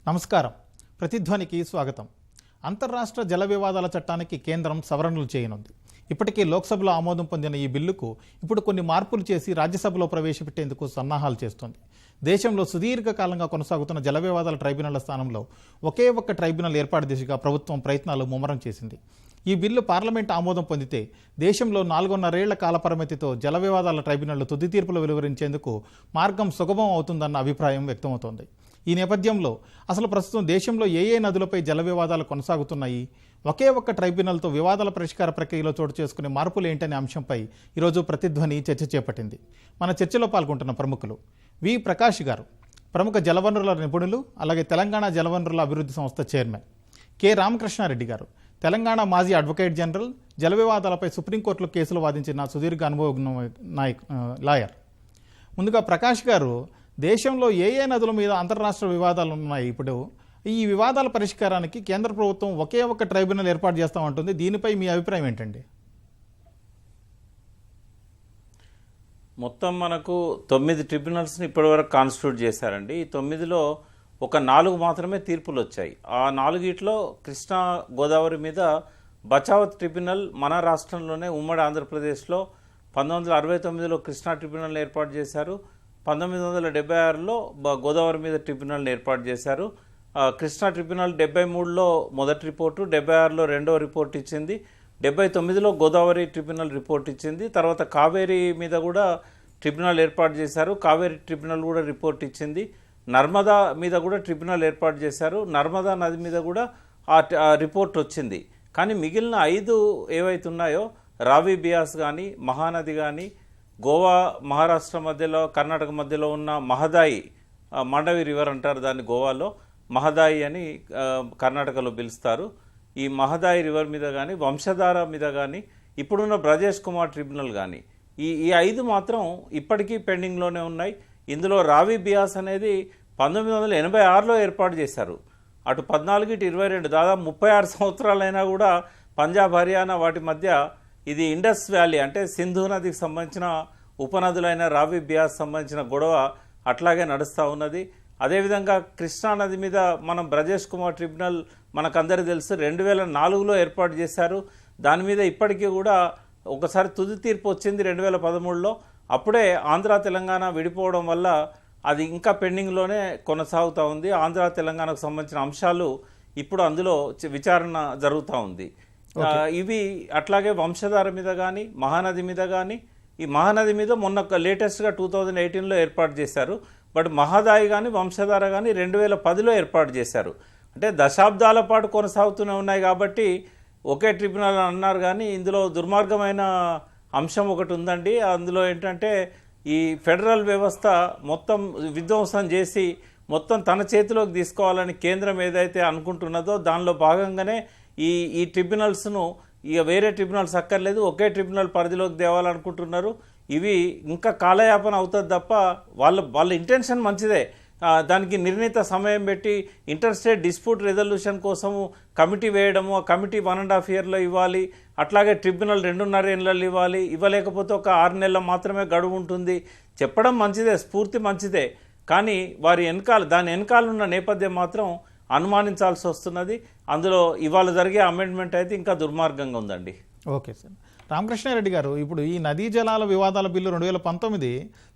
నమస్కారం. ప్రతిధ్వనికి స్వాగతం. అంతర్రాష్ట్ర జల వివాదాల చట్టానికి కేంద్రం సవరణలు చేయనుంది. ఇప్పటికే లోక్సభలో ఆమోదం పొందిన ఈ బిల్లుకు ఇప్పుడు కొన్ని మార్పులు చేసి రాజ్యసభలో ప్రవేశపెట్టేందుకు సన్నాహాలు చేస్తోంది. దేశంలో సుదీర్ఘకాలంగా కొనసాగుతున్న జల వివాదాల ట్రైబ్యునళ్ల స్థానంలో ఒకే ఒక్క ట్రైబ్యునల్ ఏర్పాటు దిశగా ప్రభుత్వం ప్రయత్నాలు ముమ్మరం చేసింది. ఈ బిల్లు పార్లమెంట్ ఆమోదం పొందితే దేశంలో 4.5 ఏళ్ల కాలపరిమితితో జల వివాదాల ట్రైబ్యునళ్లు తుది తీర్పులు వెలువరించేందుకు మార్గం సుగమం అవుతుందన్న అభిప్రాయం వ్యక్తమవుతోంది. ఈ నేపథ్యంలో అసలు ప్రస్తుతం దేశంలో ఏ నదులపై జల వివాదాలు కొనసాగుతున్నాయి, ఒకే ఒక్క ట్రైబ్యునల్తో వివాదాల పరిష్కార ప్రక్రియలో చోటు చేసుకునే మార్పులు ఏంటనే అంశంపై ఈరోజు ప్రతిధ్వని చర్చ చేపట్టింది. మన చర్చలో పాల్గొంటున్న ప్రముఖులు వి ప్రకాష్ గారు, ప్రముఖ జలవనరుల నిపుణులు, అలాగే తెలంగాణ జలవనరుల అభివృద్ధి సంస్థ చైర్మన్. కె రామకృష్ణారెడ్డి గారు, తెలంగాణ మాజీ అడ్వకేట్ జనరల్, జల వివాదాలపై సుప్రీంకోర్టులో కేసులు వాదించిన సుదీర్ఘ అనుభవ లాయర్. ముందుగా ప్రకాష్ గారు, దేశంలో ఏ నదుల మీద అంతర్రాష్ట్ర వివాదాలు ఉన్నాయి? ఇప్పుడు ఈ వివాదాల పరిష్కారానికి కేంద్ర ప్రభుత్వం ఒకే ఒక్క ట్రైబ్యునల్ ఏర్పాటు చేస్తామంటుంది. దీనిపై మీ అభిప్రాయం ఏంటండి? మొత్తం మనకు 9 ట్రిబ్యునల్స్ని ఇప్పటివరకు కాన్స్టిట్యూట్ చేశారండి. ఈ 9లో ఒక 4 మాత్రమే తీర్పులు వచ్చాయి. ఆ 4గిట్లో కృష్ణా గోదావరి మీద బచావత్ ట్రిబ్యునల్ మన రాష్ట్రంలోనే ఉమ్మడి ఆంధ్రప్రదేశ్లో 1969లో కృష్ణా ట్రిబ్యునల్ ఏర్పాటు చేశారు. 1976లో గోదావరి మీద ట్రిబ్యునల్ని ఏర్పాటు చేశారు. కృష్ణా ట్రిబ్యునల్ 73లో మొదటి రిపోర్టు, 76లో రెండవ రిపోర్ట్ ఇచ్చింది, 79లో గోదావరి ట్రిబ్యునల్ రిపోర్ట్ ఇచ్చింది. తర్వాత కావేరీ మీద కూడా ట్రిబ్యునల్ ఏర్పాటు చేశారు, కావేరీ ట్రిబ్యునల్ కూడా రిపోర్ట్ ఇచ్చింది. నర్మదా మీద కూడా ట్రిబ్యునల్ ఏర్పాటు చేశారు, నర్మదా నది మీద కూడా ఆ రిపోర్ట్ వచ్చింది. కానీ మిగిలిన 5 ఏవైతున్నాయో రావి బియాస్ కానీ, మహానది కానీ, గోవా మహారాష్ట్ర మధ్యలో కర్ణాటక మధ్యలో ఉన్న మహదాయి, మండవి రివర్ అంటారు దాన్ని గోవాలో, మహదాయి అని కర్ణాటకలో పిలుస్తారు. ఈ మహదాయి రివర్ మీద కానీ, వంశధార మీద కానీ, ఇప్పుడున్న బ్రజేష్ కుమార్ ట్రిబ్యునల్ కానీ, ఈ 5 మాత్రం ఇప్పటికీ పెండింగ్లోనే ఉన్నాయి. ఇందులో రావి బియాస్ అనేది 1986లో ఏర్పాటు చేశారు. అటు 14 ఇటు 22 దాదాపు 36 సంవత్సరాలైనా కూడా పంజాబ్, హర్యానా వాటి మధ్య ఇది ఇండస్ వ్యాలీ అంటే సింధు నదికి సంబంధించిన ఉపనదులైన రావి బియాస్ సంబంధించిన గొడవ అట్లాగే నడుస్తూ ఉన్నది. అదేవిధంగా కృష్ణా నది మీద మనం బ్రజేష్ కుమార్ ట్రిబ్యునల్ మనకందరికీ తెలుసు 2004లో ఏర్పాటు చేశారు. దాని మీద ఇప్పటికీ కూడా ఒకసారి తుది తీర్పు వచ్చింది 2013లో. అప్పుడే ఆంధ్ర తెలంగాణ విడిపోవడం వల్ల అది ఇంకా పెండింగ్లోనే కొనసాగుతూ ఉంది. ఆంధ్ర తెలంగాణకు సంబంధించిన అంశాలు ఇప్పుడు అందులో విచారణ జరుగుతూ ఉంది. ఇవి అట్లాగే వంశధార మీద కానీ, మహానది మీద కానీ, ఈ మహానది మీద మొన్న లేటెస్ట్గా 2018లో ఏర్పాటు చేశారు. బట్ మహదాయి కానీ, వంశధార కానీ 2010లో ఏర్పాటు చేశారు. అంటే దశాబ్దాల పాటు కొనసాగుతూనే ఉన్నాయి కాబట్టి ఒకే ట్రిబ్యునల్ అన్నారు. కానీ ఇందులో దుర్మార్గమైన అంశం ఒకటి ఉందండి. అందులో ఏంటంటే ఈ ఫెడరల్ వ్యవస్థ మొత్తం విధ్వంసం చేసి మొత్తం తన చేతిలోకి తీసుకోవాలని కేంద్రం ఏదైతే అనుకుంటున్నదో దానిలో భాగంగానే ఈ ట్రిబ్యునల్స్ను ఇక వేరే ట్రిబ్యునల్స్ అక్కర్లేదు, ఒకే ట్రిబ్యునల్ పరిధిలోకి తేవాలనుకుంటున్నారు. ఇవి ఇంకా కాలయాపన అవుతుంది తప్ప వాళ్ళ ఇంటెన్షన్ మంచిదే. దానికి నిర్ణీత సమయం పెట్టి ఇంటర్ స్టేట్ డిస్ప్యూట్ రెజల్యూషన్ కోసము కమిటీ వేయడము, ఆ కమిటీ 1.5 ఇయర్లో ఇవ్వాలి, అట్లాగే ట్రిబ్యునల్ 2.5 ఏళ్ళలో ఇవ్వాలి, ఇవ్వలేకపోతే ఒక 6 నెలలు మాత్రమే గడువు ఉంటుంది చెప్పడం మంచిదే, స్ఫూర్తి మంచిదే. కానీ దాని వెనకాల ఉన్న నేపథ్యం మాత్రం అనుమానించాల్సి వస్తున్నది. అందులో ఇవాళ జరిగే అమెండ్మెంట్ అయితే ఇంకా దుర్మార్గంగా ఉందండి. Okay sir. రామకృష్ణారెడ్డి గారు, ఇప్పుడు ఈ నదీ జలాల వివాదాల బిల్లు 2019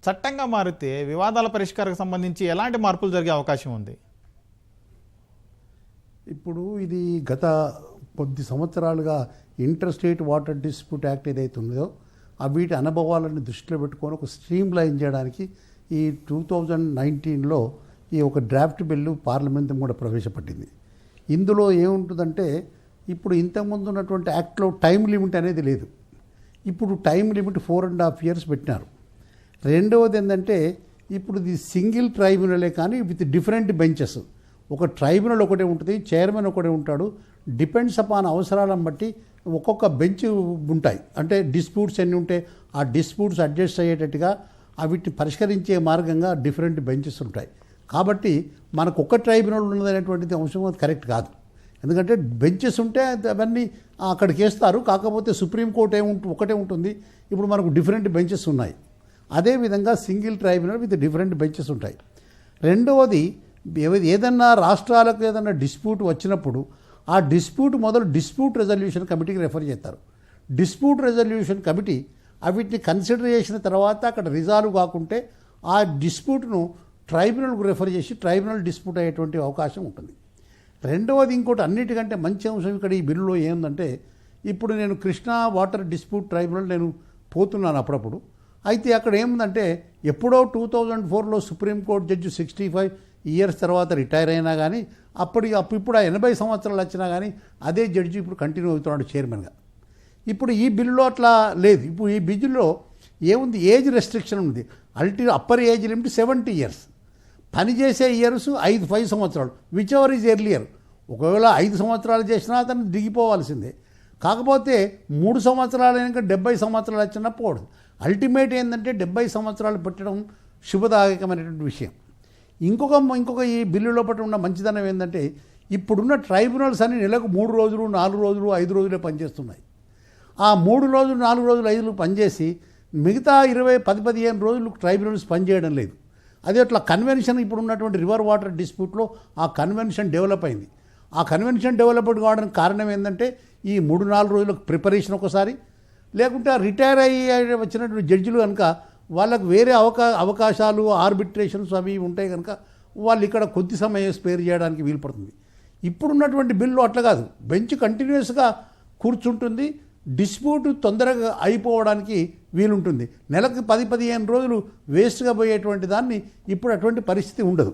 చట్టంగా మారితే వివాదాల పరిష్కారానికి సంబంధించి ఎలాంటి మార్పులు జరిగే అవకాశం ఉంది? ఇప్పుడు ఇది గత కొద్ది సంవత్సరాలుగా inter state water dispute act ఏదైతే ఉందో వీటి అనుభవాలను దృష్టిలో పెట్టుకొని ఒక స్ట్రీమ్ లైన్ చేయడానికి ఈ 2019లో ఈ ఒక డ్రాఫ్ట్ బిల్లు పార్లమెంట్ కూడా ప్రవేశపెట్టింది. ఇందులో ఏముంటుందంటే ఇప్పుడు ఇంతకుముందు ఉన్నటువంటి యాక్ట్లో టైం లిమిట్ అనేది లేదు. ఇప్పుడు టైం లిమిట్ 4.5 years పెట్టినారు. రెండవది ఏంటంటే ఇప్పుడు ఇది సింగిల్ ట్రైబ్యునలే కానీ విత్ డిఫరెంట్ బెంచెస్. ఒక ట్రైబ్యునల్ ఒకటే ఉంటుంది, చైర్మన్ ఒకటే ఉంటాడు. డిపెండ్స్ అపాన్ అవసరాలను బట్టి ఒక్కొక్క బెంచ్ ఉంటాయి. అంటే డిస్ప్యూట్స్ ఎన్ని ఉంటే ఆ డిస్ప్యూట్స్ అడ్జస్ట్ అయ్యేటట్టుగా వీటిని పరిష్కరించే మార్గంగా డిఫరెంట్ బెంచెస్ ఉంటాయి. కాబట్టి మనకు ఒక్క ట్రైబ్యునల్ ఉన్నదనేటువంటిది అంశం అది కరెక్ట్ కాదు. ఎందుకంటే బెంచెస్ ఉంటే అవన్నీ అక్కడికి వేస్తారు. కాకపోతే సుప్రీంకోర్టు ఒకటే ఉంటుంది. ఇప్పుడు మనకు డిఫరెంట్ బెంచెస్ ఉన్నాయి. అదేవిధంగా single tribunal with different benches ఉంటాయి. రెండవది ఏదన్నా రాష్ట్రాలకు ఏదన్నా డిస్ప్యూట్ వచ్చినప్పుడు ఆ డిస్ప్యూట్ మొదలు డిస్ప్యూట్ రెజల్యూషన్ కమిటీకి రెఫర్ చేస్తారు. డిస్ప్యూట్ రెజల్యూషన్ కమిటీ వీటిని కన్సిడర్ చేసిన తర్వాత అక్కడ రిజాల్వ్ కాకుంటే ఆ డిస్ప్యూట్ను ట్రైబ్యునల్కు రెఫర్ చేసి ట్రైబ్యునల్ డిస్ప్యూట్ అయ్యేటువంటి అవకాశం ఉంటుంది. రెండవది ఇంకోటి అన్నిటికంటే మంచి అంశం ఇక్కడ ఈ బిల్లులో ఏంటంటే, ఇప్పుడు నేను కృష్ణా వాటర్ డిస్ప్యూట్ ట్రైబ్యునల్ నేను పోతున్నాను అప్పుడప్పుడు. అయితే అక్కడ ఏముందంటే, ఎప్పుడో 2004లో సుప్రీంకోర్టు జడ్జి 65 ఇయర్స్ తర్వాత రిటైర్ అయినా కానీ ఇప్పుడు ఆ 80 సంవత్సరాలు వచ్చినా కానీ అదే జడ్జి ఇప్పుడు కంటిన్యూ అవుతున్నాడు చైర్మన్గా. ఇప్పుడు ఈ బిల్లులో అట్లా లేదు. ఇప్పుడు ఈ బిల్లులో ఏముంది, ఏజ్ రెస్ట్రిక్షన్ ఉంది. అప్పర్ ఏజ్ లిమిట్ 70 ఇయర్స్, పనిచేసే ఇయర్స్ 5 సంవత్సరాలు, విచ్ ఎవర్ ఈజ్ ఎర్లియర్. ఒకవేళ 5 సంవత్సరాలు చేసినా అతను దిగిపోవాల్సిందే. కాకపోతే 3 సంవత్సరాలు అయినాక 70 సంవత్సరాలు వచ్చినా పోవడం. అల్టిమేట్ ఏంటంటే 70 సంవత్సరాలు పెట్టడం శుభదాయకమైనటువంటి విషయం. ఇంకొక ఈ బిల్లు లోపల ఉన్న మంచిదనం ఏంటంటే, ఇప్పుడున్న ట్రైబ్యునల్స్ అన్ని నెలకు 3 రోజులు 4 రోజులు 5 రోజులే పనిచేస్తున్నాయి. ఆ 3 రోజులు 4 రోజులు 5 రోజులు పనిచేసి మిగతా 10-15 రోజులు ట్రైబ్యునల్స్ పనిచేయడం లేదు. అదే అట్లా కన్వెన్షన్ ఇప్పుడు ఉన్నటువంటి రివర్ వాటర్ డిస్ప్యూట్లో ఆ కన్వెన్షన్ డెవలప్ అయింది. ఆ కన్వెన్షన్ డెవలప్డ్ కావడానికి కారణం ఏంటంటే, ఈ 3-4 రోజులకు ప్రిపరేషన్ ఒకసారి, లేకుంటే రిటైర్ అయ్యి వచ్చినటువంటి జడ్జిలు కనుక వాళ్ళకు వేరే అవకాశాలు ఆర్బిట్రేషన్స్ అవి ఉంటాయి కనుక వాళ్ళు ఇక్కడ కొద్ది సమయం స్పేర్ చేయడానికి వీలు పడుతుంది. ఇప్పుడున్నటువంటి బిల్లు అట్లా కాదు, బెంచ్ కంటిన్యూస్గా కూర్చుంటుంది, డిస్ప్యూట్ తొందరగా అయిపోవడానికి వీలుంటుంది. నెలకు 10-15 రోజులు వేస్ట్గా పోయేటువంటి దాన్ని ఇప్పుడు అటువంటి పరిస్థితి ఉండదు.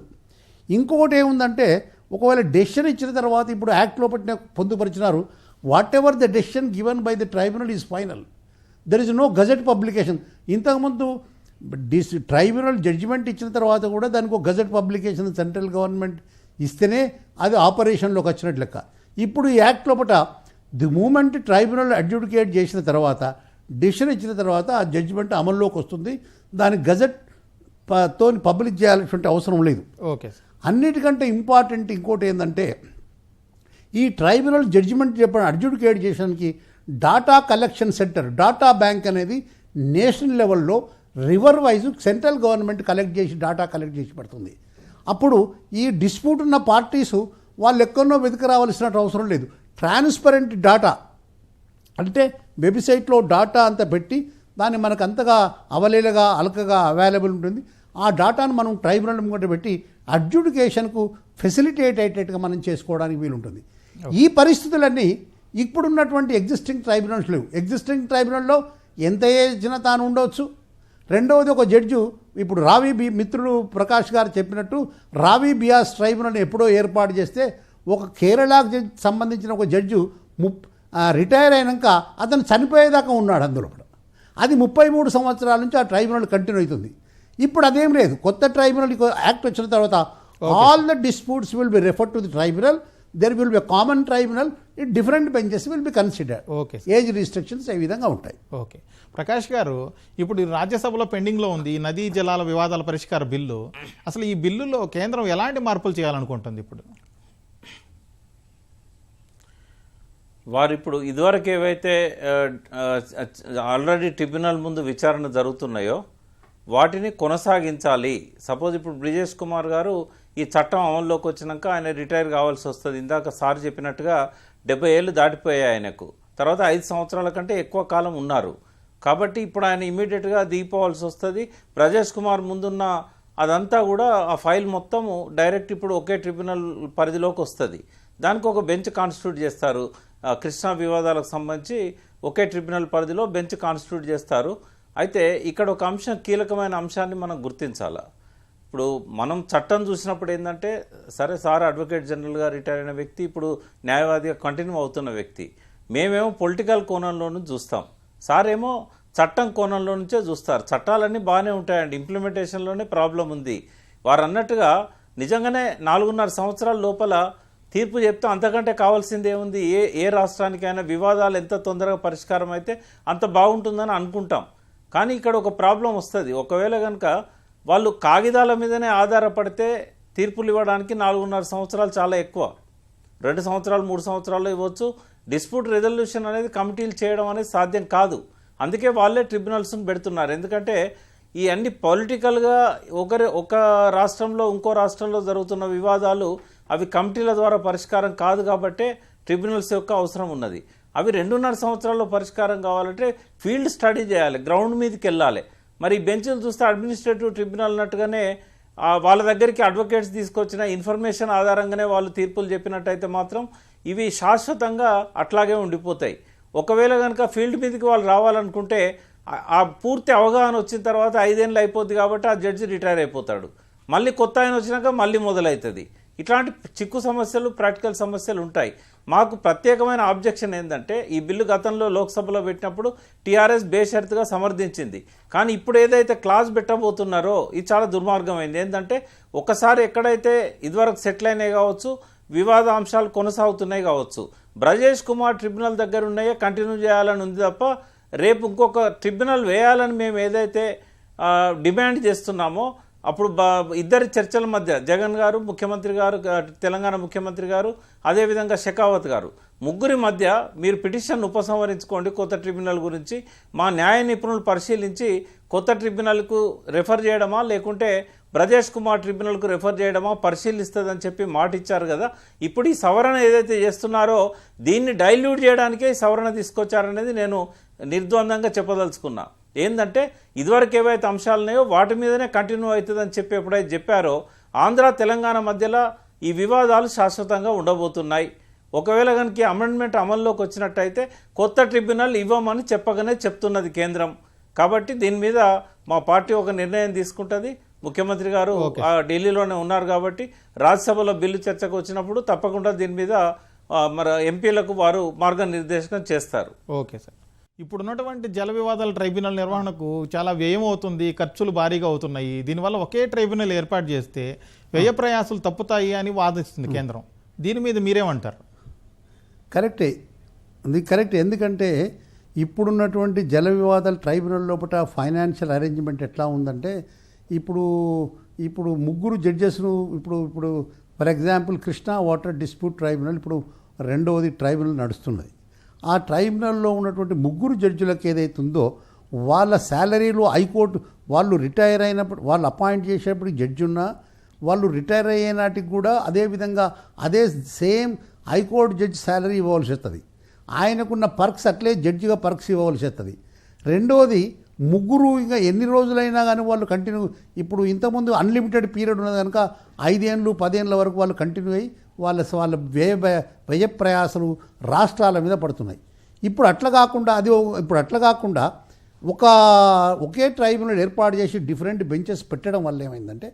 ఇంకొకటి ఏముందంటే, ఒకవేళ డెసిషన్ ఇచ్చిన తర్వాత ఇప్పుడు యాక్ట్లో పొందుపరిచినారు, whatever the decision given by the tribunal is final, there is no gazette publication. ఇంతకుముందు ట్రైబ్యునల్ జడ్జిమెంట్ ఇచ్చిన తర్వాత కూడా దానికి ఒక గజెట్ పబ్లికేషన్ సెంట్రల్ గవర్నమెంట్ ఇస్తేనే అది ఆపరేషన్లోకి వచ్చినట్లు లెక్క. ఇప్పుడు ఈ యాక్ట్ లోపల ది మూమెంట్ ట్రైబ్యునల్ అడ్జుడికేట్ చేసిన తర్వాత, డెసిషన్ ఇచ్చిన తర్వాత ఆ జడ్జిమెంట్ అమల్లోకి వస్తుంది. దానికి గజెట్ తోని పబ్లిష్ చేయాల్సినటువంటి అవసరం లేదు. ఓకే. అన్నిటికంటే ఇంపార్టెంట్ ఇంకోటి ఏంటంటే, ఈ ట్రైబ్యునల్ జడ్జిమెంట్ చెప్పిన అడ్జుడికేట్ చేయడానికి data collection centre, data bank అనేది నేషనల్ లెవెల్లో river wise central government data collect చేసి పెడుతుంది. అప్పుడు ఈ డిస్ప్యూట్ ఉన్న పార్టీసు వాళ్ళు ఎక్కడో వెతికి రావాల్సిన అవసరం లేదు. ట్రాన్స్పరెంట్ డాటా అంటే వెబ్సైట్లో డాటా అంతా పెట్టి దాన్ని మనకు అంతగా అవలేలగా అలకగా అవైలబుల్ ఉంటుంది. ఆ డాటాను మనం ట్రైబ్యునల్ ముంగట పెట్టి అడ్జుడికేషన్కు ఫెసిలిటేట్ అయ్యేటట్టుగా మనం చేసుకోవడానికి వీలుంటుంది. ఈ పరిస్థితులన్నీ ఇప్పుడున్నటువంటి ఎగ్జిస్టింగ్ ట్రైబ్యునల్స్ లేవు. ఎగ్జిస్టింగ్ ట్రైబ్యునల్లో ఎంత ఏజ్న తాను ఉండవచ్చు. రెండవది, ఒక జడ్జు ఇప్పుడు మిత్రుడు ప్రకాష్ గారు చెప్పినట్టు రావి బియాస్ ట్రైబ్యునల్ ఎప్పుడో ఏర్పాటు చేస్తే ఒక కేరళకు సంబంధించిన ఒక జడ్జు రిటైర్ అయినాక అతను చనిపోయేదాకా ఉన్నాడు అందులో. అది 33 సంవత్సరాల నుంచి ఆ ట్రైబ్యునల్ కంటిన్యూ అవుతుంది. ఇప్పుడు అదేం లేదు. కొత్త ట్రైబ్యునల్ యాక్ట్ వచ్చిన తర్వాత all the disputes will be refer to the tribunal. There will be common tribunal, different benches will be considered. Okay. Age restrictions ఏ విధంగా ఉంటాయి. ఓకే. ప్రకాష్ గారు, ఇప్పుడు రాజ్యసభలో పెండింగ్లో ఉంది ఈ నదీ జలాల వివాదాల పరిష్కార బిల్లు. అసలు ఈ బిల్లులో కేంద్రం ఎలాంటి మార్పులు చేయాలనుకుంటుంది ఇప్పుడు? వారు ఇప్పుడు ఇదివరకు ఏవైతే ఆల్రెడీ ట్రిబ్యునల్ ముందు విచారణ జరుగుతున్నాయో వాటిని కొనసాగించాలి. సపోజ్ ఇప్పుడు బ్రిజేష్ కుమార్ గారు ఈ చట్టం అమల్లోకి వచ్చినాక ఆయన రిటైర్ కావాల్సి వస్తుంది. ఇందాక సార్ చెప్పినట్టుగా 70 ఏళ్ళు దాటిపోయాయి ఆయనకు. తర్వాత 5 సంవత్సరాల కంటే ఎక్కువ కాలం ఉన్నారు. కాబట్టి ఇప్పుడు ఆయన ఇమీడియట్గా దిగిపోవాల్సి వస్తుంది. బ్రిజేష్ కుమార్ ముందున్న అదంతా కూడా ఆ ఫైల్ మొత్తము డైరెక్ట్ ఇప్పుడు ఒకే ట్రిబ్యునల్ పరిధిలోకి వస్తుంది. దానికి ఒక బెంచ్ కాన్స్టిట్యూట్ చేస్తారు. కృష్ణా వివాదాలకు సంబంధించి ఒకే ట్రిబ్యునల్ పరిధిలో బెంచ్ కాన్స్టిట్యూట్ చేస్తారు. అయితే ఇక్కడ ఒక అంశం, కీలకమైన అంశాన్ని మనం గుర్తించాలి. ఇప్పుడు మనం చట్టం చూసినప్పుడు ఏంటంటే, సరే సార్ అడ్వకేట్ జనరల్గా రిటైర్ అయిన వ్యక్తి, ఇప్పుడు న్యాయవాదిగా కంటిన్యూ అవుతున్న వ్యక్తి. మేమేమో పొలిటికల్ కోణంలో నుంచి చూస్తాం, సార్ ఏమో చట్టం కోణంలో నుంచే చూస్తారు. చట్టాలన్నీ బాగానే ఉంటాయండి, ఇంప్లిమెంటేషన్లోనే ప్రాబ్లం ఉంది. వారు అన్నట్టుగా నిజంగానే 4.5 సంవత్సరాల లోపల తీర్పు చెప్తే అంతకంటే కావాల్సింది ఏముంది? ఏ రాష్ట్రానికైనా వివాదాలు ఎంత తొందరగా పరిష్కారం అయితే అంత బాగుంటుందని అనుకుంటాం. కానీ ఇక్కడ ఒక ప్రాబ్లం వస్తుంది. ఒకవేళ కనుక వాళ్ళు కాగితాల మీదనే ఆధారపడితే తీర్పులు ఇవ్వడానికి 4.5 సంవత్సరాలు చాలా ఎక్కువ. 2 సంవత్సరాలు 3 సంవత్సరాలు ఇవ్వచ్చు. డిస్ప్యూట్ రెజల్యూషన్ అనేది కమిటీలు చేయడం అనేది సాధ్యం కాదు. అందుకే వాళ్ళే ట్రిబ్యునల్స్ని పెడుతున్నారు. ఎందుకంటే ఈ అన్ని పొలిటికల్గా ఒక రాష్ట్రంలో ఇంకో రాష్ట్రంలో జరుగుతున్న వివాదాలు అవి కమిటీల ద్వారా పరిష్కారం కాదు కాబట్టే ట్రిబ్యునల్స్ యొక్క అవసరం ఉన్నది. అవి 2.5 సంవత్సరాల్లో పరిష్కారం కావాలంటే ఫీల్డ్ స్టడీ చేయాలి, గ్రౌండ్ మీదకి వెళ్ళాలి. మరి బెంచ్లు చూస్తే అడ్మినిస్ట్రేటివ్ ట్రిబ్యునల్ అన్నట్టుగానే వాళ్ళ దగ్గరికి అడ్వకేట్స్ తీసుకొచ్చిన ఇన్ఫర్మేషన్ ఆధారంగానే వాళ్ళు తీర్పులు చెప్పినట్టయితే మాత్రం ఇవి శాశ్వతంగా అట్లాగే ఉండిపోతాయి. ఒకవేళ కనుక ఫీల్డ్ మీదకి వాళ్ళు రావాలనుకుంటే ఆ పూర్తి అవగాహన వచ్చిన తర్వాత 5 ఏళ్ళు అయిపోద్ది కాబట్టి ఆ జడ్జి రిటైర్ అయిపోతాడు, మళ్ళీ కొత్త ఆయన వచ్చినాక మళ్ళీ మొదలవుతుంది. ఇట్లాంటి చిక్కు సమస్యలు, ప్రాక్టికల్ సమస్యలు ఉంటాయి. మాకు ప్రత్యేకమైన ఆబ్జెక్షన్ ఏంటంటే ఈ బిల్లు గతంలో లోక్సభలో పెట్టినప్పుడు టీఆర్ఎస్ బేషరతుగా సమర్థించింది. కానీ ఇప్పుడు ఏదైతే క్లాజ్ పెట్టబోతున్నారో ఇది చాలా దుర్మార్గమైంది. ఏంటంటే ఒకసారి ఎక్కడైతే ఇదివరకు సెటిల్ అయినాయి కావచ్చు, వివాద అంశాలు కొనసాగుతున్నాయి కావచ్చు, బ్రజేష్ కుమార్ ట్రిబ్యునల్ దగ్గర ఉన్నాయే కంటిన్యూ చేయాలని ఉంది తప్ప రేపు ఇంకొక ట్రిబ్యునల్ వేయాలని మేము ఏదైతే డిమాండ్ చేస్తున్నామో అప్పుడు ఇద్దరి చర్చల మధ్య జగన్ గారు, ముఖ్యమంత్రి గారు, తెలంగాణ ముఖ్యమంత్రి గారు, అదేవిధంగా షెకావత్ గారు, ముగ్గురి మధ్య మీరు పిటిషన్ ఉపసంహరించుకోండి కొత్త ట్రిబ్యునల్ గురించి, మా న్యాయ నిపుణులు పరిశీలించి కొత్త ట్రిబ్యునల్కు రెఫర్ చేయడమా లేకుంటే బ్రజేష్ కుమార్ ట్రిబ్యునల్కు రెఫర్ చేయడమా పరిశీలిస్తుందని చెప్పి మాట ఇచ్చారు కదా. ఇప్పుడు ఈ సవరణ ఏదైతే చేస్తున్నారో దీన్ని డైల్యూట్ చేయడానికే ఈ సవరణ తీసుకొచ్చారనేది నేను నిర్ద్వందంగా చెప్పదలుచుకున్నా. ఏంటంటే ఇదివరకు ఏవైతే అంశాలు ఉన్నాయో వాటి మీదనే కంటిన్యూ అవుతుందని చెప్పి ఎప్పుడైతే చెప్పారో ఆంధ్ర తెలంగాణ మధ్యలో ఈ వివాదాలు శాశ్వతంగా ఉండబోతున్నాయి. ఒకవేళ కనుక అమెండ్మెంట్ అమల్లోకి వచ్చినట్టయితే కొత్త ట్రిబ్యునల్ ఇవ్వమని చెప్పగానే చెప్తున్నది కేంద్రం. కాబట్టి దీని మీద మా పార్టీ ఒక నిర్ణయం తీసుకుంటుంది. ముఖ్యమంత్రి గారు ఢిల్లీలోనే ఉన్నారు కాబట్టి రాజ్యసభలో బిల్లు చర్చకు వచ్చినప్పుడు తప్పకుండా దీని మీద మరి ఎంపీలకు వారు మార్గనిర్దేశం చేస్తారు. ఓకే సార్, ఇప్పుడున్నటువంటి జల వివాదాల ట్రైబ్యునల్ నిర్వహణకు చాలా వ్యయం అవుతుంది, ఖర్చులు భారీగా అవుతున్నాయి. దీనివల్ల ఒకే ట్రైబ్యునల్ ఏర్పాటు చేస్తే వ్యయ ప్రయాసాలు తప్పుతాయి అని వాదిస్తుంది కేంద్రం. దీని మీద మీరేమంటారు? కరెక్టే, అది కరెక్ట్. ఎందుకంటే ఇప్పుడున్నటువంటి జల వివాదాల ట్రైబ్యునల్ లోపల ఫైనాన్షియల్ అరేంజ్మెంట్ ఎట్లా ఉందంటే ఇప్పుడు ముగ్గురు జడ్జెస్ను ఇప్పుడు for example Krishna water dispute tribunal ఇప్పుడు రెండవది ట్రైబ్యునల్ నడుస్తున్నది. ఆ ట్రైబ్యునల్లో ఉన్నటువంటి ముగ్గురు జడ్జిలకు ఏదైతే ఉందో వాళ్ళ శాలరీలు హైకోర్టు వాళ్ళు రిటైర్ అయినప్పుడు వాళ్ళు అపాయింట్ చేసేప్పుడు జడ్జి ఉన్నా వాళ్ళు రిటైర్ అయ్యే నాటికి కూడా అదేవిధంగా అదే సేమ్ హైకోర్టు జడ్జి శాలరీ ఇవ్వవలసి వస్తుంది. ఆయనకున్న పర్క్స్ అట్లే జడ్జిగా పర్క్స్ ఇవ్వవలసి వస్తుంది. రెండవది ముగ్గురు ఇంకా ఎన్ని రోజులైనా కానీ వాళ్ళు కంటిన్యూ ఇప్పుడు ఇంతకుముందు అన్లిమిటెడ్ పీరియడ్ ఉన్నది కనుక 5 ఏళ్ళు 10 ఏళ్ళ వరకు వాళ్ళు కంటిన్యూ అయ్యి వాళ్ళ వ్యయ ప్రయాసాలు రాష్ట్రాల మీద పడుతున్నాయి. ఇప్పుడు అట్లా కాకుండా ఒకే ట్రైబ్యునల్ ఏర్పాటు చేసి డిఫరెంట్ బెంచెస్ పెట్టడం వల్ల ఏమైందంటే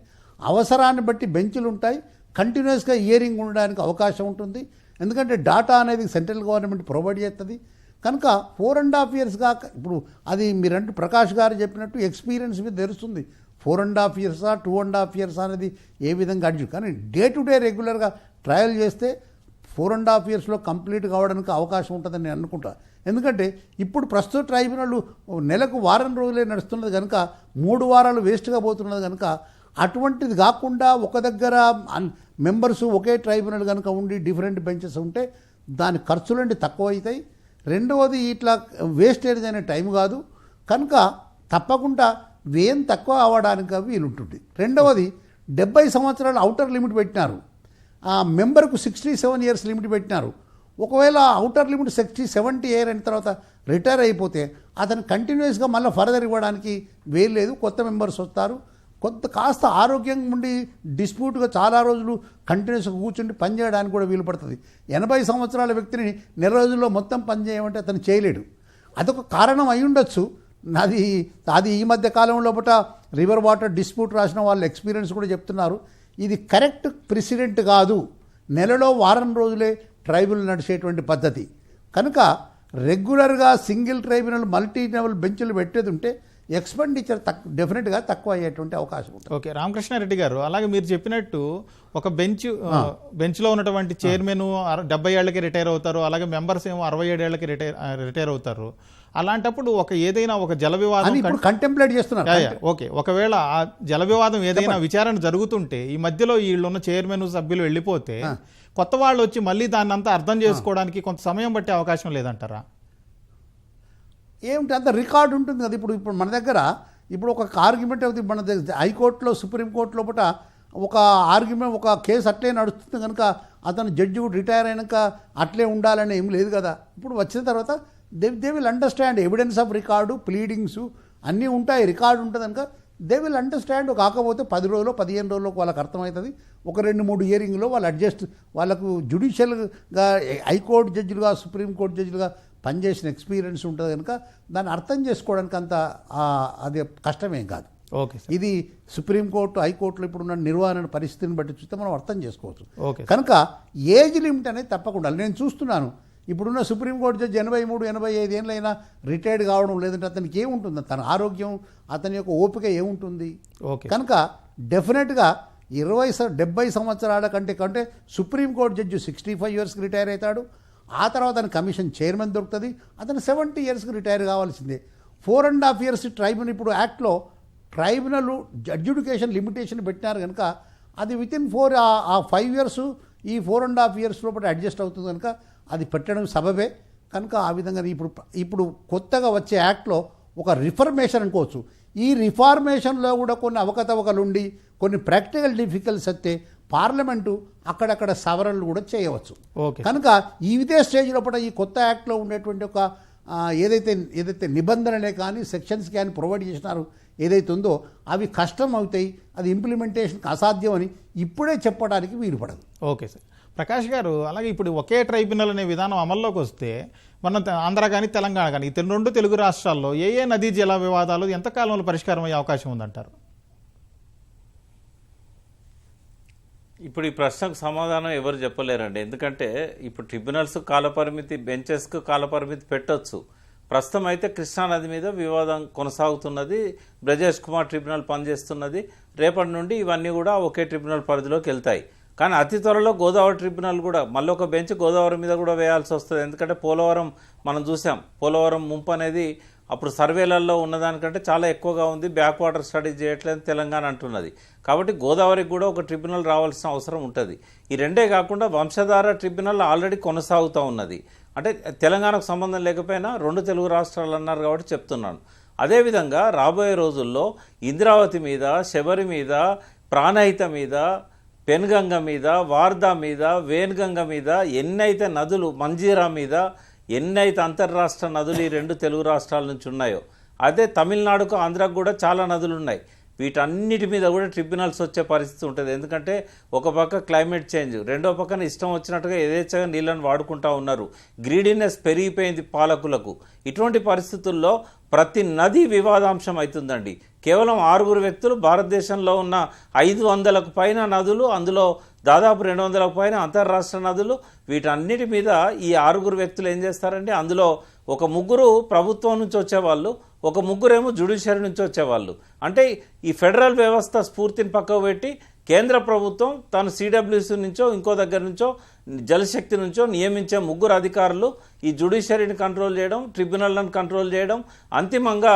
అవసరాన్ని బట్టి బెంచ్లు ఉంటాయి, కంటిన్యూస్గా హియరింగ్ ఉండడానికి అవకాశం ఉంటుంది. ఎందుకంటే డాటా అనేది సెంట్రల్ గవర్నమెంట్ ప్రొవైడ్ చేస్తుంది కనుక 4.5 years కాక ఇప్పుడు అది మీరంటూ ప్రకాష్ గారు చెప్పినట్టు ఎక్స్పీరియన్స్ మీద తెలుస్తుంది. 4.5 years 2.5 years అనేది ఏ విధంగా అడ్జస్ట్, కానీ డే టు డే రెగ్యులర్గా ట్రయల్ చేస్తే 4.5 yearsలో కంప్లీట్ కావడానికి అవకాశం ఉంటుందని నేను అనుకుంటా. ఎందుకంటే ఇప్పుడు ప్రస్తుత ట్రైబ్యునల్ నెలకు వారం రోజులే నడుస్తున్నది కనుక 3 వారాలు వేస్ట్గా పోతున్నది కనుక అటువంటిది కాకుండా ఒక దగ్గర మెంబర్స్ ఒకే ట్రైబ్యునల్ కనుక ఉండి డిఫరెంట్ బెంచెస్ ఉంటే దాని ఖర్చులండి తక్కువ అవుతాయి. రెండవది ఇట్లా వేస్టేజ్ అనే టైం కాదు కనుక తప్పకుండా వ్యయం తక్కువ అవ్వడానికి వీలుంటుంది. రెండవది 70 సంవత్సరాలు అవుటర్ లిమిట్ పెట్టినారు, ఆ మెంబర్కు 67 years లిమిట్ పెట్టినారు. ఒకవేళ అవుటర్ లిమిట్ 70 year అయిన తర్వాత రిటైర్ అయిపోతే అతను కంటిన్యూస్గా మళ్ళీ ఫర్దర్ ఇవ్వడానికి వేయలేదు, కొత్త మెంబర్స్ వస్తారు. కాస్త ఆరోగ్యంగా ఉండి డిస్ప్యూట్గా చాలా రోజులు కంటిన్యూస్గా కూర్చుండి పనిచేయడానికి కూడా వీలు పడుతుంది. 80 సంవత్సరాల వ్యక్తిని నెల రోజుల్లో మొత్తం పని చేయమంటే అతను చేయలేడు. అదొక కారణం అయి ఉండొచ్చు. అది ఈ మధ్య కాలంలో రివర్ వాటర్ డిస్ప్యూట్ రాసిన వాళ్ళ ఎక్స్పీరియన్స్ కూడా చెప్తున్నారు. ఇది కరెక్ట్ ప్రెసిడెంట్ కాదు, నెలలో వారం రోజులే ట్రైబ్యునల్ నడిచేటువంటి పద్ధతి కనుక రెగ్యులర్గా సింగిల్ ట్రైబ్యునల్ మల్టీ లెవెల్ బెంచ్లు పెట్టేది ఉంటే ఎక్స్పెండిచర్ డెఫినెట్గా తక్కువ అయ్యేటువంటి అవకాశం ఉంటుంది. ఓకే, రామకృష్ణారెడ్డి గారు, అలాగే మీరు చెప్పినట్టు ఒక బెంచ్లో ఉన్నటువంటి చైర్మన్ 70 ఏళ్ళకి రిటైర్ అవుతారు, అలాగే మెంబర్స్ ఏమో 67 ఏళ్ళకి రిటైర్ అవుతారు. అలాంటప్పుడు ఏదైనా ఒక జల వివాదం కంటెంప్లేట్ చేస్తున్నారు. ఓకే, ఒకవేళ ఆ జల వివాదం ఏదైనా విచారణ జరుగుతుంటే ఈ మధ్యలో వీళ్ళున్న చైర్మన్ సభ్యులు వెళ్ళిపోతే కొత్త వాళ్ళు వచ్చి మళ్ళీ దాన్ని అంతా అర్థం చేసుకోవడానికి కొంత సమయం పట్టే అవకాశం లేదంటారా? ఏమిటి అంత రికార్డు ఉంటుంది కదా. ఇప్పుడు మన దగ్గర ఇప్పుడు ఒక ఆర్గ్యుమెంట్ అవుతుంది మన హైకోర్టులో సుప్రీంకోర్టు లోపల ఒక ఆర్గ్యుమెంట్ ఒక కేసు అట్లే నడుస్తుంది కనుక అతను జడ్జి కూడా రిటైర్ అయినాక అట్లే ఉండాలని ఏం లేదు కదా. ఇప్పుడు వచ్చిన తర్వాత they will understand evidence of record pleadings అన్నీ ఉంటాయి, రికార్డు ఉంటుంది కనుక దే విల్ అండర్స్టాండ్. కాకపోతే 10 రోజులు 15 రోజుల్లో వాళ్ళకి అర్థమవుతుంది. ఒక 2-3 ఇయరింగ్లో వాళ్ళు అడ్జస్ట్ వాళ్ళకు జ్యుడిషియల్గా హైకోర్టు జడ్జిలుగా సుప్రీంకోర్టు జడ్జిలుగా పనిచేసిన ఎక్స్పీరియన్స్ ఉంటుంది కనుక దాన్ని అర్థం చేసుకోవడానికి అంత అది కష్టమేం కాదు. Okay sir. ఇది సుప్రీంకోర్టు హైకోర్టులో ఇప్పుడున్న నిర్వహణ పరిస్థితిని బట్టి చూస్తే మనం అర్థం చేసుకోవచ్చు. ఓకే. కనుక ఏజ్ లిమిట్ అనేది తప్పకుండా నేను చూస్తున్నాను. ఇప్పుడున్న సుప్రీంకోర్టు జడ్జి 83-85 ఏళ్ళైనా రిటైర్డ్ కావడం లేదంటే అతనికి ఏముంటుంది, తన ఆరోగ్యం అతని యొక్క ఓపిక ఏముంటుంది. ఓకే. కనుక డెఫినెట్గా 70 సంవత్సరాల కంటే సుప్రీంకోర్టు జడ్జి 65 ఇయర్స్కి రిటైర్ అవుతాడు. ఆ తర్వాత అతను కమిషన్ చైర్మన్ దొరుకుతుంది, అతను 70 ఇయర్స్కి రిటైర్ కావాల్సిందే. 4.5 ఇయర్స్ ట్రైబ్యునల్ ఇప్పుడు యాక్ట్లో ట్రైబ్యునల్ అడ్జుడికేషన్ లిమిటేషన్ పెట్టినారు కనుక అది వితిన్ 5 ఇయర్స్ ఈ 4.5 ఇయర్స్ లోపల అడ్జస్ట్ అవుతుంది కనుక అది పెట్టడం సబబే. కనుక ఆ విధంగా ఇప్పుడు కొత్తగా వచ్చే యాక్ట్లో ఒక రిఫర్మేషన్ అనుకోవచ్చు. ఈ రిఫార్మేషన్లో కూడా కొన్ని అవకతవకలుండి కొన్ని ప్రాక్టికల్ డిఫికల్ట్స్ వస్తే పార్లమెంటు అక్కడక్కడ సవరణలు కూడా చేయవచ్చు. ఓకే. కనుక ఇదే స్టేజ్ లోపల ఈ కొత్త యాక్ట్లో ఉండేటువంటి ఒక ఏదైతే నిబంధనలే కానీ సెక్షన్స్ కానీ ప్రొవైడ్ చేసినారు ఏదైతే ఉందో అవి కష్టం అవుతాయి, అది ఇంప్లిమెంటేషన్కి అసాధ్యం అని ఇప్పుడే చెప్పడానికి వీలు పడదు. Okay sir. ప్రకాష్ గారు, అలాగే ఇప్పుడు ఒకే ట్రైబ్యునల్ అనే విధానం అమల్లోకి వస్తే మన ఆంధ్ర కానీ తెలంగాణ కానీ ఈ 2 తెలుగు రాష్ట్రాల్లో ఏ నదీ జల వివాదాలు ఎంతకాలంలో పరిష్కారం అయ్యే అవకాశం ఉందంటారు? ఇప్పుడు ఈ ప్రశ్నకు సమాధానం ఎవరు చెప్పలేరండి. ఎందుకంటే ఇప్పుడు ట్రిబ్యునల్స్ కాలపరిమితి, బెంచెస్కు కాలపరిమితి పెట్టొచ్చు. ప్రస్తుతం అయితే కృష్ణానది మీద వివాదం కొనసాగుతున్నది, బ్రజేష్ కుమార్ ట్రిబ్యునల్ పనిచేస్తున్నది. రేపటి నుండి ఇవన్నీ కూడా ఒకే ట్రిబ్యునల్ పరిధిలోకి వెళ్తాయి. కానీ అతి త్వరలో గోదావరి ట్రిబ్యునల్ కూడా మళ్ళీ ఒక బెంచ్ గోదావరి మీద కూడా వేయాల్సి వస్తుంది. ఎందుకంటే పోలవరం మనం చూసాం, పోలవరం ముంపు అనేది అప్పుడు సర్వేలలో ఉన్నదానికంటే చాలా ఎక్కువగా ఉంది, బ్యాక్ వాటర్ స్టడీ చేయట్లేదు తెలంగాణ అంటున్నది. కాబట్టి గోదావరికి కూడా ఒక ట్రిబ్యునల్ రావాల్సిన అవసరం ఉంటుంది. ఈ రెండే కాకుండా వంశధార ట్రిబ్యునల్ ఆల్రెడీ కొనసాగుతూ ఉన్నది. అంటే తెలంగాణకు సంబంధం లేకపోయినా 2 తెలుగు రాష్ట్రాలు అన్నారు కాబట్టి చెప్తున్నాను. అదేవిధంగా రాబోయే రోజుల్లో ఇంద్రావతి మీద, శబరి మీద, ప్రాణహిత మీద, పెన్గంగ మీద, వార్దా మీద, వేన్గంగ మీద ఎన్నైతే నదులు, మంజీరా మీద ఎన్నైతే అంతర్రాష్ట్ర నదులు ఈ 2 తెలుగు రాష్ట్రాల నుంచి ఉన్నాయో, అదే తమిళనాడుకు ఆంధ్రాకు కూడా చాలా నదులు ఉన్నాయి. వీటన్నిటి మీద కూడా ట్రిబ్యునల్స్ వచ్చే పరిస్థితి ఉంటుంది. ఎందుకంటే ఒక పక్క క్లైమేట్ చేంజ్, రెండో పక్కన ఇష్టం వచ్చినట్టుగా యథేచ్ఛగా నీళ్ళని వాడుకుంటూ ఉన్నారు. గ్రీడీనెస్ పెరిగిపోయింది పాలకులకు. ఇటువంటి పరిస్థితుల్లో ప్రతి నది వివాదాంశం అవుతుందండి. కేవలం 6 వ్యక్తులు భారతదేశంలో ఉన్న 500కు పైన నదులు, అందులో దాదాపు 200కు పైన అంతర్రాష్ట్ర నదులు. వీటన్నిటి మీద ఈ 6 వ్యక్తులు ఏం చేస్తారంటే అందులో ఒక 3 ప్రభుత్వం నుంచి వచ్చేవాళ్ళు, ఒక 3 జ్యుడిషియరీ నుంచి వచ్చేవాళ్ళు. అంటే ఈ ఫెడరల్ వ్యవస్థ స్ఫూర్తిని పక్కకు పెట్టి కేంద్ర ప్రభుత్వం తాను సిడబ్ల్యూసీ నుంచో ఇంకో దగ్గర నుంచో జలశక్తి నుంచో నియమించే 3 అధికారులు ఈ జ్యుడిషియరీని కంట్రోల్ చేయడం, ట్రిబ్యునల్లను కంట్రోల్ చేయడం, అంతిమంగా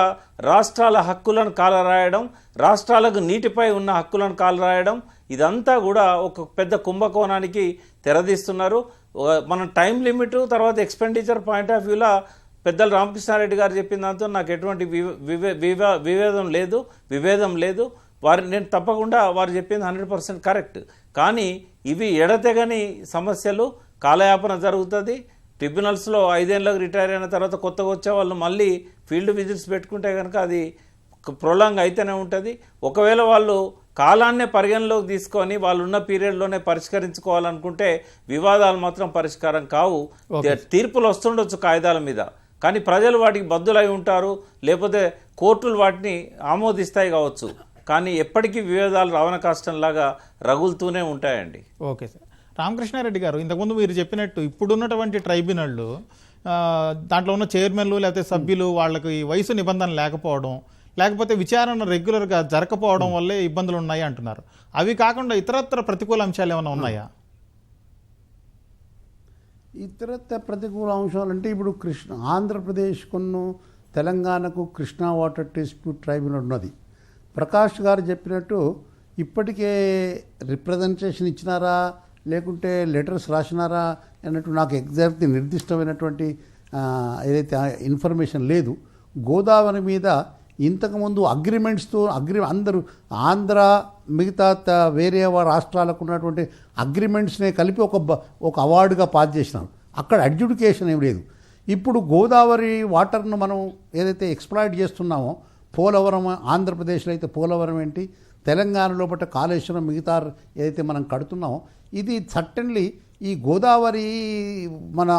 రాష్ట్రాల హక్కులను కాలరాయడం, రాష్ట్రాలకు నీటిపై ఉన్న హక్కులను కాలరాయడం, ఇదంతా కూడా ఒక పెద్ద కుంభకోణానికి తెరదీస్తున్నారు. మనం టైం లిమిట్ తర్వాత ఎక్స్పెండిచర్ పాయింట్ ఆఫ్ వ్యూలా పెద్దలు రామకృష్ణారెడ్డి గారు చెప్పిన దాంతో నాకు ఎటువంటి విభేదం లేదు. నేను తప్పకుండా వారు చెప్పింది 100% కరెక్ట్. కానీ ఇవి ఎడతెగని సమస్యలు, కాలయాపన జరుగుతుంది. ట్రిబ్యునల్స్లో 5 ఏళ్ళకు రిటైర్ అయిన తర్వాత కొత్తగా వచ్చే వాళ్ళు మళ్ళీ ఫీల్డ్ విజిట్స్ పెట్టుకుంటే కనుక అది ప్రొలాంగ్ అయితేనే ఉంటుంది. ఒకవేళ వాళ్ళు కాలాన్నే పరిగణలోకి తీసుకొని వాళ్ళు ఉన్న పీరియడ్లోనే పరిష్కరించుకోవాలనుకుంటే వివాదాలు మాత్రం పరిష్కారం కావు. తీర్పులు వస్తుండొచ్చు కాగితాల మీద, కానీ ప్రజలు వాటికి బద్దులై ఉంటారు, లేకపోతే కోర్టులు వాటిని ఆమోదిస్తాయి కావచ్చు. కానీ ఎప్పటికీ వివాదాలు రావణ కాష్టంలాగా రగులుతూనే ఉంటాయండి. Okay sir. రామకృష్ణారెడ్డి గారు, ఇంతకుముందు మీరు చెప్పినట్టు ఇప్పుడున్నటువంటి ట్రైబ్యునళ్ళు దాంట్లో ఉన్న చైర్మన్లు లేకపోతే సభ్యులు వాళ్ళకి వయసు నిబంధన లేకపోవడం, లేకపోతే విచారణ రెగ్యులర్గా జరగకపోవడం వల్లే ఇబ్బందులు ఉన్నాయి అంటున్నారు. అవి కాకుండా ఇతరత్ర ప్రతికూల అంశాలు ఏమైనా ఉన్నాయా? ఇతరత్ర ప్రతికూల అంశాలు అంటే ఇప్పుడు ఆంధ్రప్రదేశ్కును తెలంగాణకు కృష్ణా వాటర్ డిస్ప్యూట్ ట్రైబ్యునల్ ఉన్నది. ప్రకాష్ గారు చెప్పినట్టు ఇప్పటికే రిప్రజెంటేషన్ ఇచ్చినారా లేకుంటే లెటర్స్ రాసినారా అన్నట్టు నాకు ఎగ్జాక్ట్ నిర్దిష్టమైనటువంటి ఏదైతే ఇన్ఫర్మేషన్ లేదు. గోదావరి మీద ఇంతకుముందు అగ్రిమెంట్స్తో అందరూ ఆంధ్ర మిగతా వేరే రాష్ట్రాలకు ఉన్నటువంటి అగ్రిమెంట్స్నే కలిపి ఒక అవార్డుగా పాస్ చేసినారు. అక్కడ అడ్జుడికేషన్ ఏం లేదు. ఇప్పుడు గోదావరి వాటర్ను మనం ఏదైతే ఎక్స్ప్లాయిట్ చేస్తున్నామో, పోలవరం ఆంధ్రప్రదేశ్లో అయితే పోలవరం ఏంటి, తెలంగాణలో పట్ల కాళేశ్వరం, మిగతా ఏదైతే మనం కడుతున్నామో, ఇది సర్టన్లీ ఈ గోదావరి మన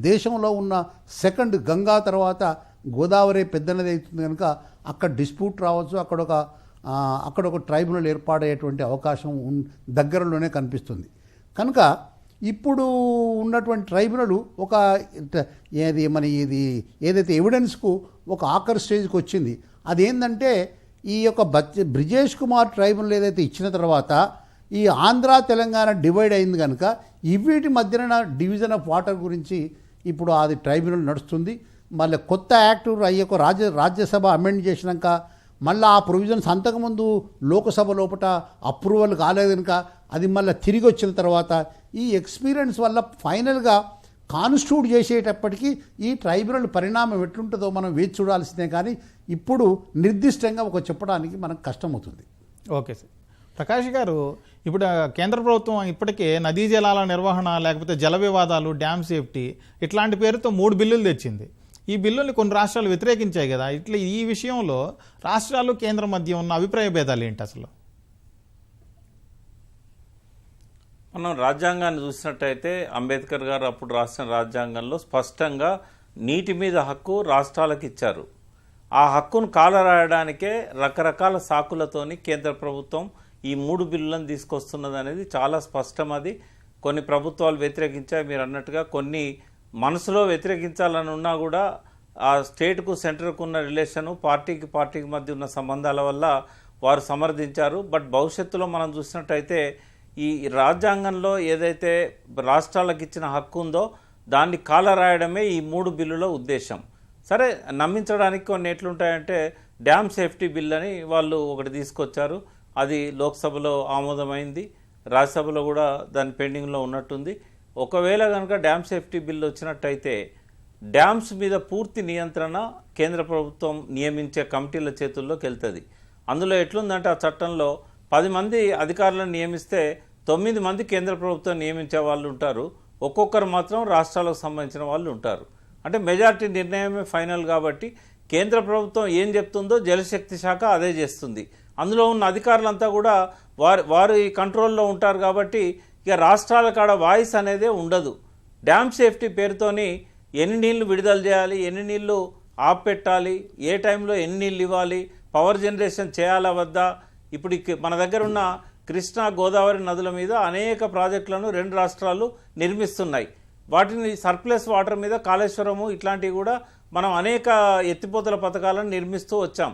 దేశంలో ఉన్న సెకండ్ గంగా తర్వాత గోదావరి పెద్దనది అవుతుంది కనుక అక్కడ డిస్ప్యూట్ రావచ్చు, అక్కడ ఒక ట్రైబ్యునల్ ఏర్పాటయ్యేటువంటి అవకాశం దగ్గరలోనే కనిపిస్తుంది. కనుక ఇప్పుడు ఉన్నటువంటి ట్రైబ్యునల్ ఇది ఏదైతే ఎవిడెన్స్కు ఒక ఆఖరి స్టేజ్కి వచ్చింది. అదేంటంటే ఈ యొక్క బ్రిజేష్ కుమార్ ట్రైబ్యునల్ ఏదైతే ఇచ్చిన తర్వాత ఈ ఆంధ్ర తెలంగాణ డివైడ్ అయింది కనుక వీటి మధ్యన డివిజన్ ఆఫ్ వాటర్ గురించి ఇప్పుడు అది ట్రైబ్యునల్ నడుస్తుంది. మళ్ళీ కొత్త యాక్ట్ రాజ్యసభ అమెండ్ చేసినాక మళ్ళీ ఆ ప్రొవిజన్స్ అంతకుముందు లోకసభ లోపల అప్రూవల్ కాలేదు కనుక అది మళ్ళీ తిరిగి వచ్చిన తర్వాత ఈ ఎక్స్పీరియన్స్ వల్ల ఫైనల్గా కాన్స్టిట్యూట్ చేసేటప్పటికీ ఈ ట్రైబ్యునల్ పరిణామం ఎట్లుంటుందో మనం వేచి చూడాల్సిందే. కానీ ఇప్పుడు నిర్దిష్టంగా చెప్పడానికి మనకు కష్టమవుతుంది. Okay sir. ప్రకాష్ గారు, ఇప్పుడు కేంద్ర ప్రభుత్వం ఇప్పటికే నదీ జలాల నిర్వహణ, లేకపోతే జల వివాదాలు, డ్యామ్ సేఫ్టీ ఇట్లాంటి పేరుతో 3 బిల్లులు తెచ్చింది. ఈ బిల్లుల్ని కొన్ని రాష్ట్రాలు వ్యతిరేకించాయి కదా. ఇట్లా ఈ విషయంలో రాష్ట్రాలు కేంద్రం మధ్య ఉన్న అభిప్రాయ భేదాలు ఏంటి అసలు? మనం రాజ్యాంగాన్ని చూసినట్టయితే అంబేద్కర్ గారు అప్పుడు రాసిన రాజ్యాంగంలో స్పష్టంగా నీటి మీద హక్కు రాష్ట్రాలకు ఇచ్చారు. ఆ హక్కును కాలరాయడానికే రకరకాల సాకులతోని కేంద్ర ప్రభుత్వం ఈ 3 బిల్లులను తీసుకొస్తున్నది అనేది చాలా స్పష్టం. అది కొన్ని ప్రభుత్వాలు వ్యతిరేకించాయి, మీరు అన్నట్టుగా కొన్ని మనసులో వ్యతిరేకించాలని ఉన్నా కూడా ఆ స్టేట్కు సెంటర్కు ఉన్న రిలేషను, పార్టీకి మధ్య ఉన్న సంబంధాల వల్ల వారు సమర్థించారు. బట్ భవిష్యత్తులో మనం చూసినట్టయితే ఈ రాజ్యాంగంలో ఏదైతే రాష్ట్రాలకు ఇచ్చిన హక్కు ఉందో దాన్ని కాలరాయడమే ఈ 3 బిల్లుల ఉద్దేశం. సరే, నమ్మించడానికి కొన్ని ఎట్లుంటాయంటే డ్యామ్ సేఫ్టీ బిల్ అని వాళ్ళు ఒకటి తీసుకొచ్చారు. అది లోక్సభలో ఆమోదమైంది, రాజ్యసభలో కూడా దాని పెండింగ్లో ఉన్నట్టుంది. ఒకవేళ కనుక డ్యామ్ సేఫ్టీ బిల్ వచ్చినట్టయితే డ్యామ్స్ మీద పూర్తి నియంత్రణ కేంద్ర ప్రభుత్వం నియమించే కమిటీల చేతుల్లోకి వెళ్తుంది. అందులో ఎట్లుందంటే ఆ చట్టంలో 10 మంది అధికారులను నియమిస్తే 9 మంది కేంద్ర ప్రభుత్వం నియమించే వాళ్ళు ఉంటారు, ఒక్కొక్కరు మాత్రం రాష్ట్రాలకు సంబంధించిన వాళ్ళు ఉంటారు. అంటే మెజారిటీ నిర్ణయమే ఫైనల్ కాబట్టి కేంద్ర ప్రభుత్వం ఏం చెప్తుందో జలశక్తి శాఖ అదే చేస్తుంది. అందులో ఉన్న అధికారులంతా కూడా వారు ఈ కంట్రోల్లో ఉంటారు కాబట్టి ఇక రాష్ట్రాల కాడ వాయిస్ అనేదే ఉండదు. డ్యామ్ సేఫ్టీ పేరుతోని ఎన్ని నీళ్లు విడుదల చేయాలి, ఎన్ని నీళ్లు ఆపెట్టాలి, ఏ టైంలో ఎన్ని నీళ్ళు ఇవ్వాలి, పవర్ జనరేషన్ చేయాలా వద్దా. ఇప్పుడు మన దగ్గర ఉన్న కృష్ణా గోదావరి నదుల మీద అనేక ప్రాజెక్టులను 2 రాష్ట్రాలు నిర్మిస్తున్నాయి. వాటిని సర్ప్లస్ వాటర్ మీద కాళేశ్వరము ఇట్లాంటివి కూడా మనం అనేక ఎత్తిపోతల పథకాలను నిర్మిస్తూ వచ్చాం.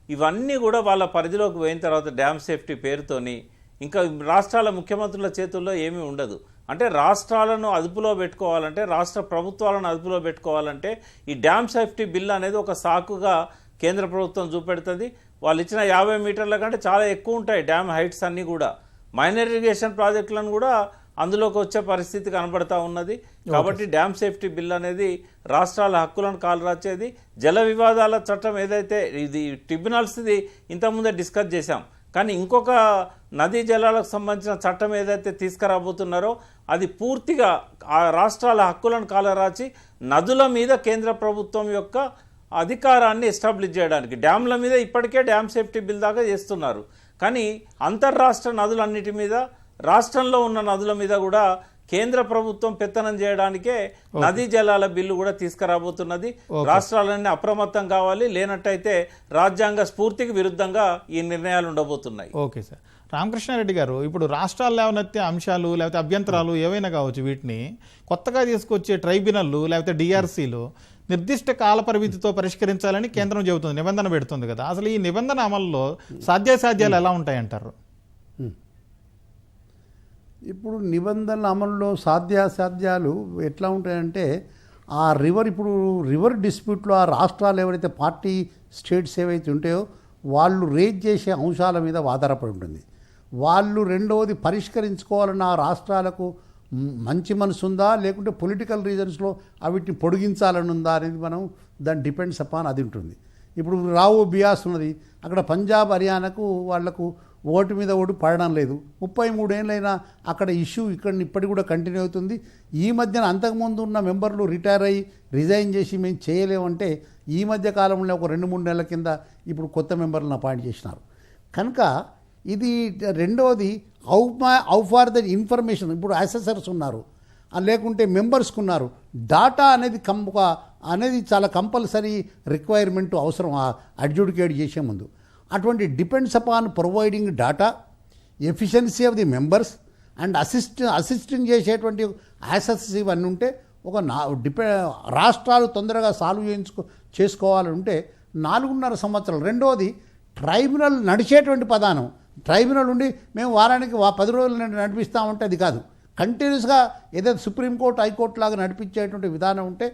ఇవన్నీ కూడా వాళ్ళ పరిధిలోకి పోయిన తర్వాత డ్యామ్ సేఫ్టీ పేరుతోని ఇంకా రాష్ట్రాల ముఖ్యమంత్రుల చేతుల్లో ఏమీ ఉండదు. అంటే రాష్ట్రాలను అదుపులో పెట్టుకోవాలంటే, రాష్ట్ర ప్రభుత్వాలను అదుపులో పెట్టుకోవాలంటే ఈ డ్యామ్ సేఫ్టీ బిల్ అనేది ఒక సాకుగా కేంద్ర ప్రభుత్వం చూపెడుతుంది. వాళ్ళు ఇచ్చిన 50 మీటర్ల కంటే చాలా ఎక్కువ ఉంటాయి డ్యామ్ హైట్స్ అన్నీ కూడా. మైనర్ ఇరిగేషన్ ప్రాజెక్టులను కూడా అందులోకి వచ్చే పరిస్థితి కనబడతా ఉన్నది. కాబట్టి డ్యామ్ సేఫ్టీ బిల్ అనేది రాష్ట్రాల హక్కులను కాలరాచేది. జల వివాదాల చట్టం ఏదైతే ఇది ట్రిబ్యునల్స్ది ఇంతకుముందే డిస్కస్ చేశాం. కానీ ఇంకొక నదీ జలాలకు సంబంధించిన చట్టం ఏదైతే తీసుకురాబోతున్నారో అది పూర్తిగా ఆ రాష్ట్రాల హక్కులను కాలరాచి నదుల మీద కేంద్ర ప్రభుత్వం యొక్క అధికారాన్ని ఎస్టాబ్లిష్ చేయడానికి, డ్యామ్ల మీద ఇప్పటికే డ్యామ్ సేఫ్టీ బిల్ దాకా చేస్తున్నారు. కానీ అంతర్రాష్ట్ర నదులన్నిటి మీద, రాష్ట్రంలో ఉన్న నదుల మీద కూడా కేంద్ర ప్రభుత్వం పెత్తనం చేయడానికే నదీ జలాల బిల్లు కూడా తీసుకురాబోతున్నది. రాష్ట్రాలన్నీ అప్రమత్తం కావాలి, లేనట్టయితే రాజ్యాంగ స్ఫూర్తికి విరుద్ధంగా ఈ నిర్ణయాలు ఉండబోతున్నాయి. Okay sir. రామకృష్ణారెడ్డి గారు, ఇప్పుడు రాష్ట్రాలు లేవనెత్తే అంశాలు లేకపోతే అభ్యంతరాలు ఏవైనా కావచ్చు, వీటిని కొత్తగా తీసుకొచ్చే ట్రైబ్యునల్లు లేకపోతే డిఆర్సీలు నిర్దిష్ట కాల పరిమితితో పరిష్కరించాలని కేంద్రం చెబుతుంది, నిబంధన పెడుతుంది కదా. అసలు ఈ నిబంధన అమల్లో సాధ్యాసాధ్యాలు ఎలా ఉంటాయంటారు? ఇప్పుడు నిబంధనల అమలులో సాధ్యాసాధ్యాలు ఎట్లా ఉంటాయంటే, ఆ రివర్ డిస్ప్యూట్లో ఆ రాష్ట్రాలు ఎవరైతే పార్టీ స్టేట్స్ ఏవైతే ఉంటాయో వాళ్ళు రేజ్ చేసే అంశాల మీద ఆధారపడి ఉంటుంది. వాళ్ళు రెండవది పరిష్కరించుకోవాలన్న ఆ రాష్ట్రాలకు మంచి మనసు ఉందా, లేకుంటే పొలిటికల్ రీజన్స్లో వీటిని పొడిగించాలని ఉందా అనేది మనం దాని డిపెండ్స్ అపాన్ అది ఉంటుంది. ఇప్పుడు రావు బియాస్ ఉన్నది, అక్కడ పంజాబ్ హర్యానాకు వాళ్లకు ఓటు మీద ఓటు పడడం లేదు. 33 ఏళ్ళైనా అక్కడ ఇష్యూ ఇప్పటికి కూడా కంటిన్యూ అవుతుంది. ఈ మధ్యన అంతకుముందు ఉన్న మెంబర్లు రిటైర్ అయ్యి రిజైన్ చేసి మేము చేయలేమంటే ఈ మధ్య కాలంలో ఒక 2-3 నెలల కింద ఇప్పుడు కొత్త మెంబర్లను అపాయింట్ చేసినారు. కనుక ఇది రెండవది హౌ ఫార్ ద ఇన్ఫర్మేషన్. ఇప్పుడు అసెసర్స్ ఉన్నారు, లేకుంటే మెంబర్స్కి ఉన్నారు. డాటా అనేది చాలా కంపల్సరీ రిక్వైర్మెంట్ అవసరం అడ్జుడికేట్ చేసే ముందు. అటువంటి depends upon providing data, efficiency of the members and assisting చేసేటువంటి యాసెట్స్ ఇవన్నీ ఉంటే రాష్ట్రాలు తొందరగా సాల్వ్ చేసుకోవాలంటే 4.5 సంవత్సరాలు. రెండవది ట్రైబ్యునల్ నడిచేటువంటి పదానం. ట్రైబ్యునల్ ఉండి మేము వారానికి 10 రోజులు నడిపిస్తామంటే అది కాదు. కంటిన్యూస్గా ఏదైతే సుప్రీంకోర్టు హైకోర్టు లాగా నడిపించేటువంటి విధానం ఉంటే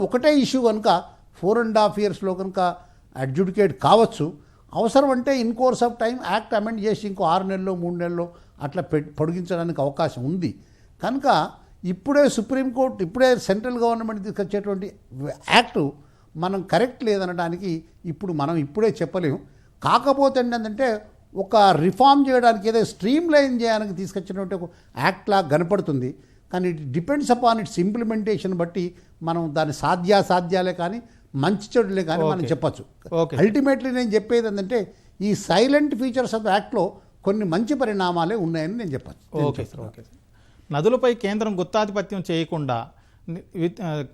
ఒకటే ఇష్యూ కనుక 4.5 yearsలో కనుక అడ్జుడికేట్ కావచ్చు. అవసరం అంటే in course of time act amend చేసి ఇంకో 6 నెలల్లో 3 నెలల్లో అట్లా పొడిగించడానికి అవకాశం ఉంది. కనుక ఇప్పుడే సుప్రీంకోర్టు ఇప్పుడే సెంట్రల్ గవర్నమెంట్ తీసుకొచ్చేటువంటి యాక్టు మనం కరెక్ట్ లేదనడానికి మనం ఇప్పుడే చెప్పలేము. కాకపోతే ఏంటంటే ఒక రిఫార్మ్ చేయడానికి ఏదో స్ట్రీమ్ లైన్ చేయడానికి తీసుకొచ్చినటువంటి ఒక యాక్ట్ లాగా కనపడుతుంది. కానీ it depends upon it's implementation బట్టి మనం దాని సాధ్యాలే కానీ మంచి చెడులే కానీ మనం చెప్పచ్చు. అల్టిమేట్లీ నేను చెప్పేది ఏంటంటే ఈ సైలెంట్ ఫీచర్స్ ఆఫ్ యాక్ట్లో కొన్ని మంచి పరిణామాలే ఉన్నాయని నేను చెప్పచ్చు. Okay sir. Okay sir. నదులపై కేంద్రం గుత్తాధిపత్యం చేయకుండా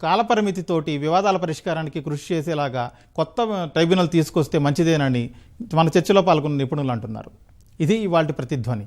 కాలపరిమితితోటి వివాదాల పరిష్కారానికి కృషి చేసేలాగా కొత్త ట్రైబ్యునల్ తీసుకొస్తే మంచిదేనని మన చర్చలో పాల్గొన్న నిపుణులు అంటున్నారు. ఇది ఇవాల్టి ప్రతిధ్వని.